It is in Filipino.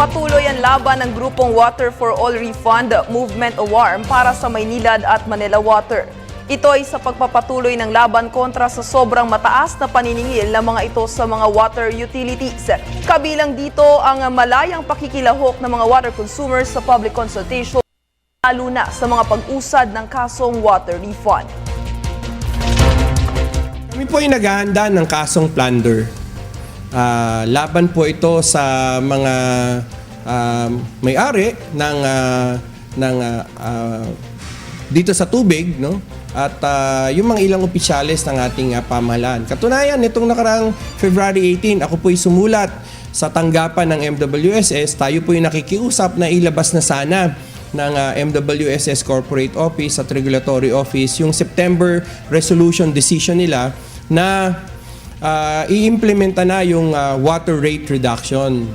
Patuloy ang laban ng grupong Water for All Refund Movement o WARM para sa Maynilad at Manila Water. Ito ay sa pagpapatuloy ng laban kontra sa sobrang mataas na paniningil ng mga ito sa mga water utilities. Kabilang dito ang malayang pakikilahok ng mga water consumers sa public consultation, lalo na sa mga pag-usad ng kasong water refund. Kami po ay naghahanda ng kasong plunder. Laban po ito sa mga may-ari ng dito sa tubig, no? At yung mga ilang opisyales ng ating pamahalaan. Katunayan, nitong nakaraang February 18, ako po'y sumulat sa tanggapan ng MWSS. Tayo po'y nakikiusap na ilabas na sana ng MWSS Corporate Office at Regulatory Office yung September resolution decision nila na i-implementa na yung water rate reduction.